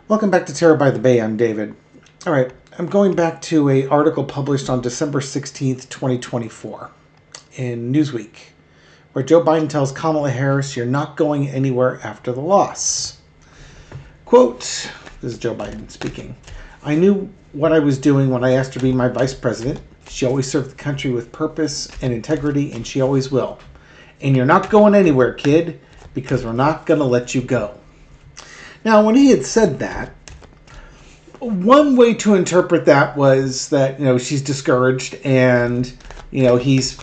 Welcome back to Terror by the Bay. I'm David. All right, I'm going back to an article published on December 16th, 2024 in Newsweek, where Joe Biden tells Kamala Harris, "You're not going anywhere after the loss." Quote, this is Joe Biden speaking, "I knew what I was doing when I asked her to be my vice president. She always served the country with purpose and integrity, and she always will. And you're not going anywhere, kid, because we're not going to let you go." Now, when he had said that, one way to interpret that was that, she's discouraged and, he's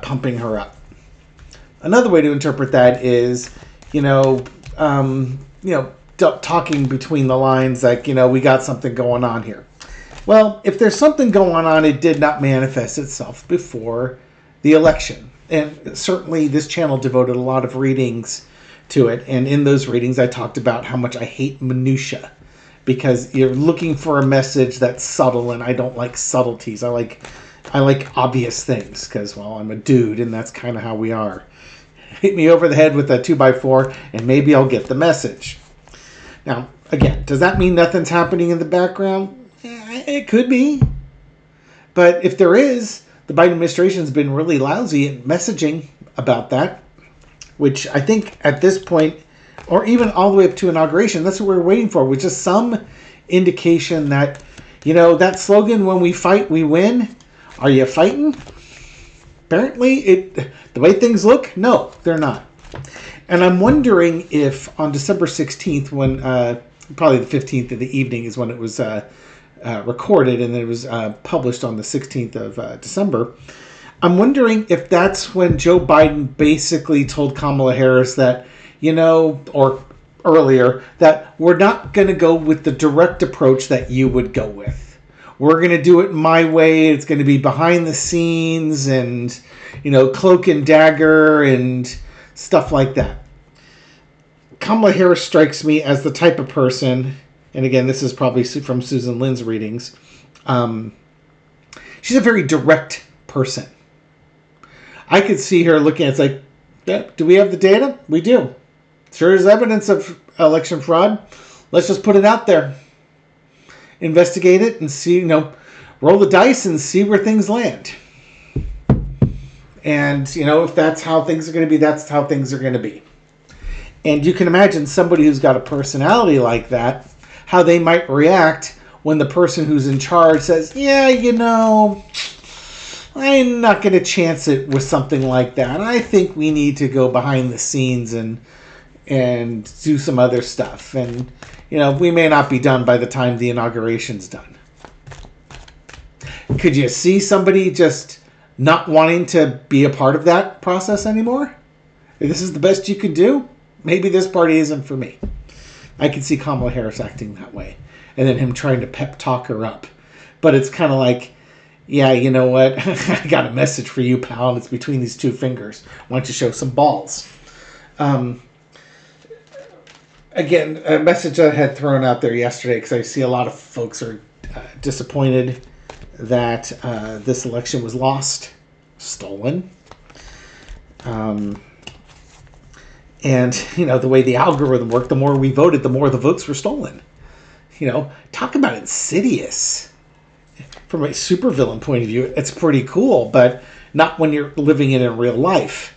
pumping her up. Another way to interpret that is, talking between the lines like, we got something going on here. Well, if there's something going on, it did not manifest itself before the election. And certainly this channel devoted a lot of readings to it. And in those readings, I talked about how much I hate minutia, because you're looking for a message that's subtle, and I don't like subtleties. I like obvious things because, well, I'm a dude, and that's kind of how we are. Hit me over the head with a 2x4, and maybe I'll get the message. Now, again, does that mean nothing's happening in the background? It could be. But if there is, the Biden administration's been really lousy at messaging about that, which I think at this point, or even all the way up to inauguration, that's what we're waiting for, which is some indication that, that slogan, "When we fight, we win." Are you fighting? Apparently, the way things look, no, they're not. And I'm wondering if on December 16th, when probably the 15th of the evening is when it was recorded, and then it was published on the 16th of December, I'm wondering if that's when Joe Biden basically told Kamala Harris that, or earlier, that we're not going to go with the direct approach that you would go with. We're going to do it my way. It's going to be behind the scenes and, cloak and dagger and stuff like that. Kamala Harris strikes me as the type of person, and again, this is probably from Susan Lynn's readings, she's a very direct person. I could see her looking at it's like, yeah, do we have the data? We do. Sure is evidence of election fraud. Let's just put it out there. Investigate it and see, roll the dice and see where things land. And, if that's how things are going to be, that's how things are going to be. And you can imagine somebody who's got a personality like that, how they might react when the person who's in charge says, yeah, I'm not going to chance it with something like that. I think we need to go behind the scenes and do some other stuff. And, we may not be done by the time the inauguration's done. Could you see somebody just not wanting to be a part of that process anymore? If this is the best you could do, maybe this party isn't for me. I could see Kamala Harris acting that way. And then him trying to pep talk her up. But it's kind of like, yeah, you know what? I got a message for you, pal, and it's between these two fingers. Why don't you show some balls? Again, a message I had thrown out there yesterday, because I see a lot of folks are disappointed that this election was lost, stolen. And, the way the algorithm worked, the more we voted, the more the votes were stolen. Talk about insidious. From a supervillain point of view, it's pretty cool, but not when you're living it in real life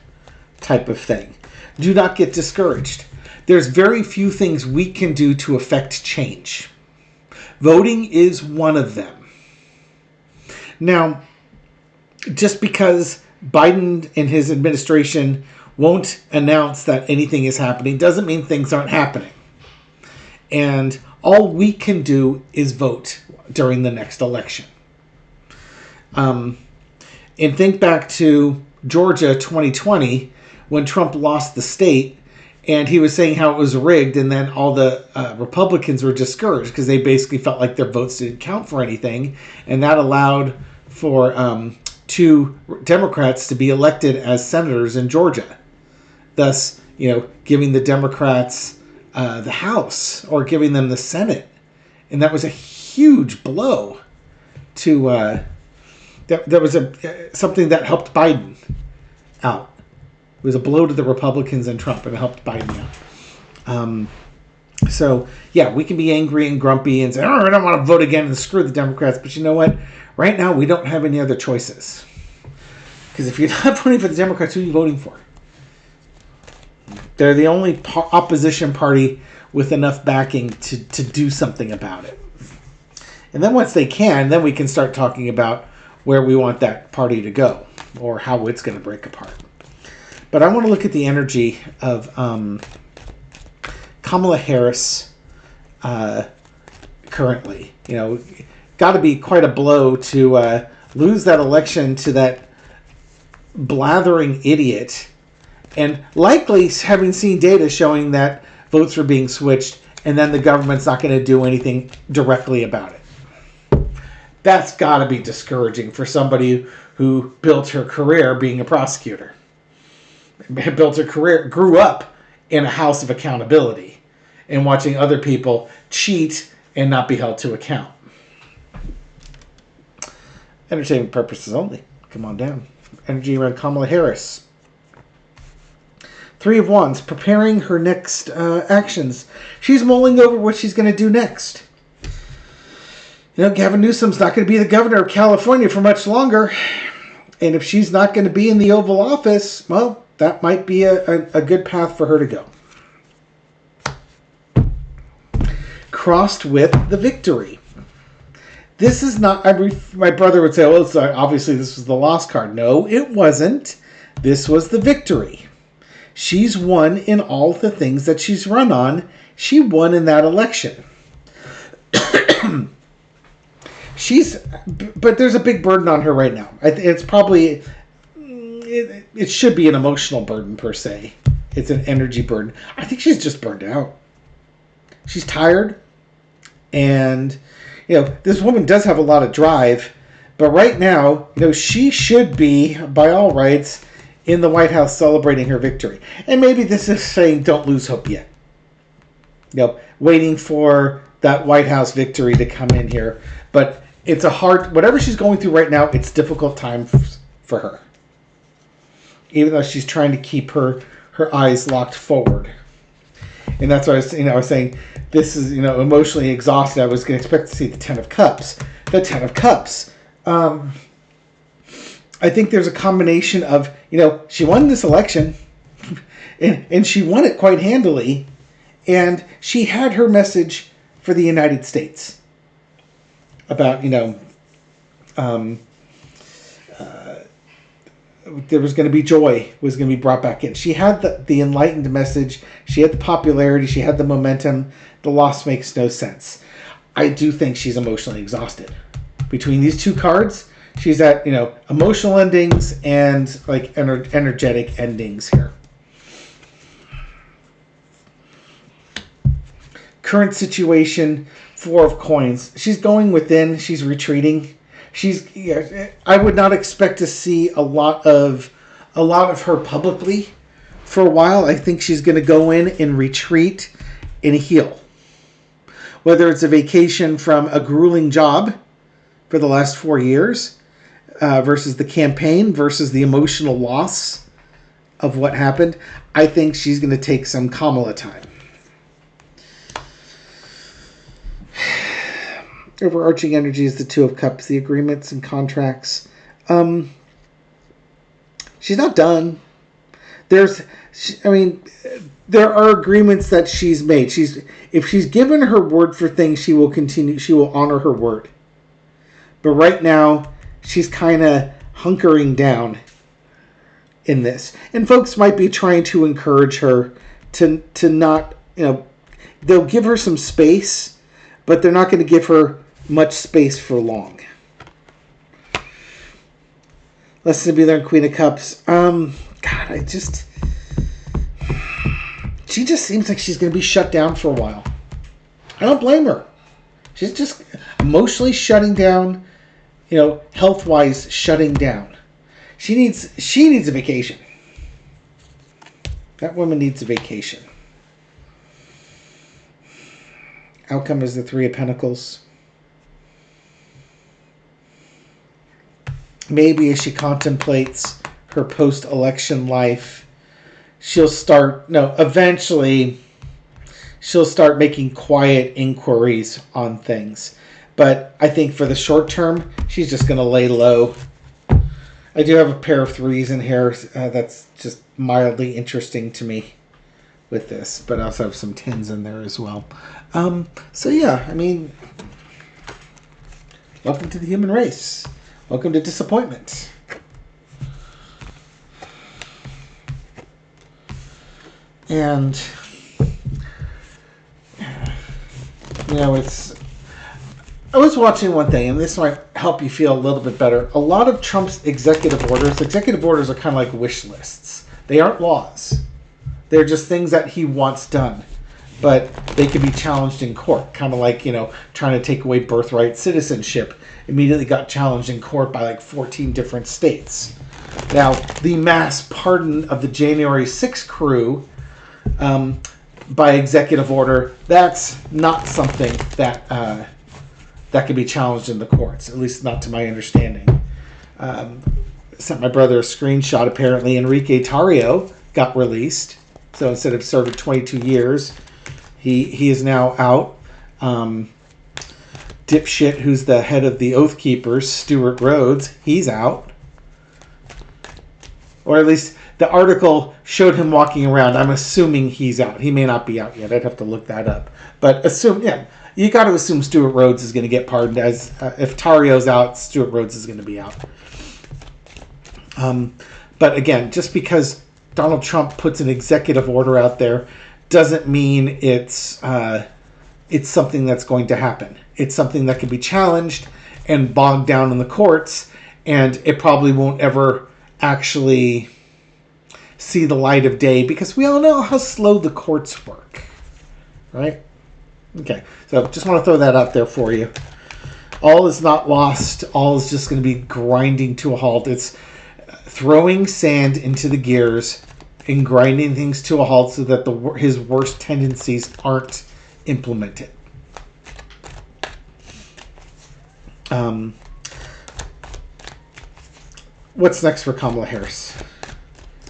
type of thing. Do not get discouraged. There's very few things we can do to affect change. Voting is one of them. Now, just because Biden and his administration won't announce that anything is happening doesn't mean things aren't happening. And all we can do is vote during the next election. And think back to Georgia 2020 when Trump lost the state, and he was saying how it was rigged, and then all the Republicans were discouraged because they basically felt like their votes didn't count for anything, and that allowed for two Democrats to be elected as senators in Georgia, thus giving the Democrats the House or giving them the Senate, and that was a huge blow to that was something that helped Biden out. It was a blow to the Republicans and Trump, and it helped Biden out. So, yeah, we can be angry and grumpy and say, oh, I don't want to vote again and screw the Democrats. But you know what? Right now, we don't have any other choices. Because if you're not voting for the Democrats, who are you voting for? They're the only opposition party with enough backing to do something about it. And then once they can, then we can start talking about where we want that party to go or how it's going to break apart. But I want to look at the energy of Kamala Harris currently. You know, got to be quite a blow to lose that election to that blathering idiot, and likely having seen data showing that votes were being switched, and then the government's not going to do anything directly about it. That's got to be discouraging for somebody who built her career being a prosecutor. Built her career, grew up in a house of accountability and watching other people cheat and not be held to account. Entertainment purposes only. Come on down. Energy around Kamala Harris. 3 of Wands, preparing her next actions. She's mulling over what she's going to do next. You know, Gavin Newsom's not going to be the governor of California for much longer. And if she's not going to be in the Oval Office, well, that might be a good path for her to go. Crossed with the victory. This is not, my brother would say, oh, obviously this was the lost card. No, it wasn't. This was the victory. She's won in all the things that she's run on. She won in that election. But there's a big burden on her right now. It's probably, it should be an emotional burden per se. It's an energy burden. I think she's just burned out. She's tired. And, you know, this woman does have a lot of drive. But right now, you know, she should be, by all rights, in the White House celebrating her victory. And maybe this is saying don't lose hope yet. You know, waiting for that White House victory to come in here. But it's a hard, whatever she's going through right now, it's a difficult time for her. Even though she's trying to keep her eyes locked forward. And that's why I was saying, this is, you know, emotionally exhausted. I was going to expect to see the 10 of Cups. The 10 of Cups. I think there's a combination of, you know, she won this election, and she won it quite handily, and she had her message for the United States about, you know, there was going to be joy, was going to be brought back in. She had the enlightened message. She had the popularity. She had the momentum. The loss makes no sense. I do think she's emotionally exhausted. Between these two cards, she's at, you know, emotional endings and like energetic endings here. Current situation, 4 of Coins. She's going within. She's retreating. I would not expect to see a lot of her publicly for a while. I think she's going to go in and retreat and heal. Whether it's a vacation from a grueling job for the last 4 years versus the campaign versus the emotional loss of what happened, I think she's going to take some Kamala time. Overarching energy is the 2 of Cups, the agreements and contracts. She's not done. There are agreements that she's made. If she's given her word for things, she will continue. She will honor her word. But right now, she's kind of hunkering down in this. And folks might be trying to encourage her to not, you know, they'll give her some space, but they're not going to give her much space for long. Lesson to be learned, Queen of Cups. She just seems like she's going to be shut down for a while. I don't blame her. She's just emotionally shutting down, you know, health-wise shutting down. She needs a vacation. That woman needs a vacation. Outcome is the 3 of Pentacles. Maybe as she contemplates her post-election life, eventually she'll start making quiet inquiries on things. But I think for the short term, she's just going to lay low. I do have a pair of threes in here. That's just mildly interesting to me with this. But I also have some tens in there as well. So yeah, I mean, welcome to the human race. Welcome to disappointment. And, you know, I was watching one thing, and this might help you feel a little bit better. A lot of Trump's executive orders are kind of like wish lists. They aren't laws. They're just things that he wants done. But they can be challenged in court. Kind of like, you know, trying to take away birthright citizenship. Immediately got challenged in court by like 14 different states. Now, the mass pardon of the January 6th crew by executive order, that's not something that that can be challenged in the courts, at least not to my understanding. Sent my brother a screenshot. Apparently, Enrique Tarrio got released. So instead of serving 22 years, he is now out. Dipshit, who's the head of the Oath Keepers, Stuart Rhodes, he's out. Or at least the article showed him walking around. I'm assuming he's out. He may not be out yet. I'd have to look that up. But you got to assume Stuart Rhodes is going to get pardoned. As if Tarrio's out, Stuart Rhodes is going to be out. But again, just because Donald Trump puts an executive order out there doesn't mean it's something that's going to happen. It's something that can be challenged and bogged down in the courts, and it probably won't ever actually see the light of day because we all know how slow the courts work, right? Okay, so just want to throw that out there for you. All is not lost. All is just going to be grinding to a halt. It's throwing sand into the gears and grinding things to a halt so that his worst tendencies aren't implemented. What's next for Kamala Harris?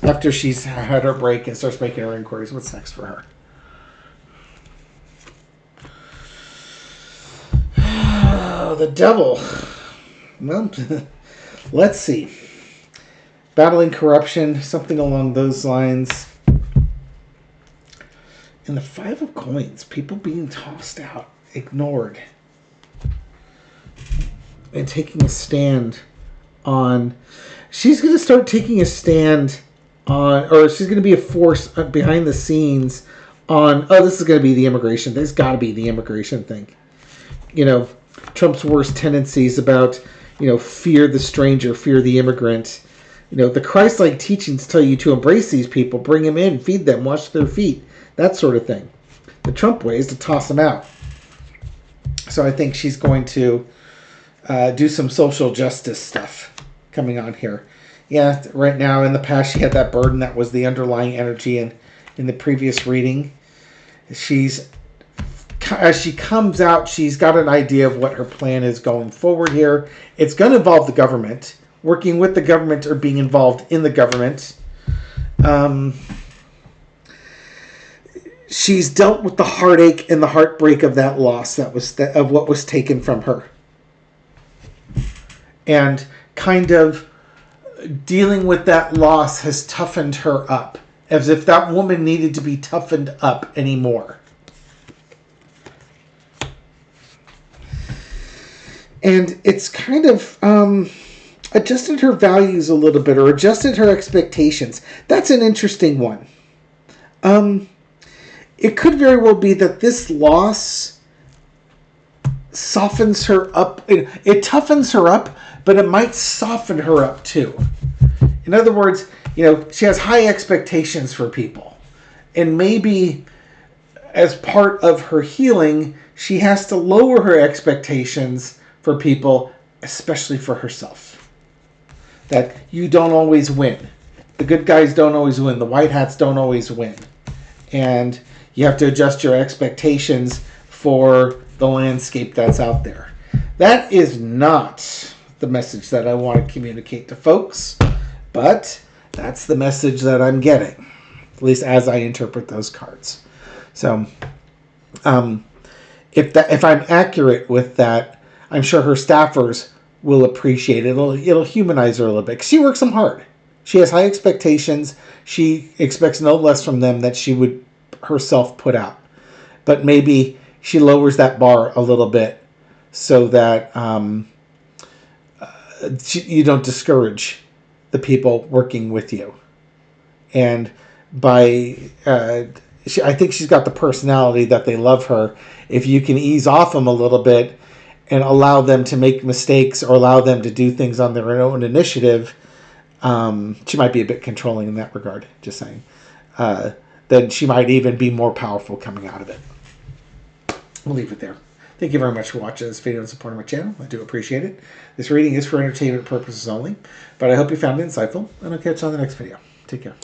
After she's had her break and starts making her inquiries, what's next for her? Oh, the devil. Well, let's see. Battling corruption, something along those lines. And the Five of Coins, people being tossed out, ignored, and taking a stand on... She's going to start taking a stand on, or she's going to be a force behind the scenes on, this is going to be the immigration. There's got to be the immigration thing. You know, Trump's worst tendencies about, you know, fear the stranger, fear the immigrant. You know, the Christ-like teachings tell you to embrace these people, bring them in, feed them, wash their feet, that sort of thing. The Trump way is to toss them out. So I think she's going to do some social justice stuff coming on here. Yeah, right now, in the past, she had that burden that was the underlying energy in the previous reading. As she comes out, she's got an idea of what her plan is going forward here. It's going to involve the government, working with the government or being involved in the government. She's dealt with the heartache and the heartbreak of that loss of what was taken from her. And kind of dealing with that loss has toughened her up, as if that woman needed to be toughened up anymore. And it's kind of adjusted her values a little bit, or adjusted her expectations. That's an interesting one. It could very well be that this loss softens her up. It toughens her up, but it might soften her up too. In other words, you know, she has high expectations for people. And maybe as part of her healing, she has to lower her expectations for people, especially for herself. That you don't always win. The good guys don't always win. The white hats don't always win. And you have to adjust your expectations for the landscape that's out there. That is not the message that I want to communicate to folks, but that's the message that I'm getting, at least as I interpret those cards. So If I'm accurate with that, I'm sure her staffers will appreciate it. It'll humanize her a little bit. 'Cause she works them hard. She has high expectations. She expects no less from them that she would herself put out. But maybe she lowers that bar a little bit so that you don't discourage the people working with you. And by I think she's got the personality that they love her. If you can ease off them a little bit and allow them to make mistakes or allow them to do things on their own initiative, she might be a bit controlling in that regard. Just saying. Then she might even be more powerful coming out of it. We'll leave it there. Thank you very much for watching this video and supporting my channel. I do appreciate it. This reading is for entertainment purposes only, but I hope you found it insightful, and I'll catch you on the next video. Take care.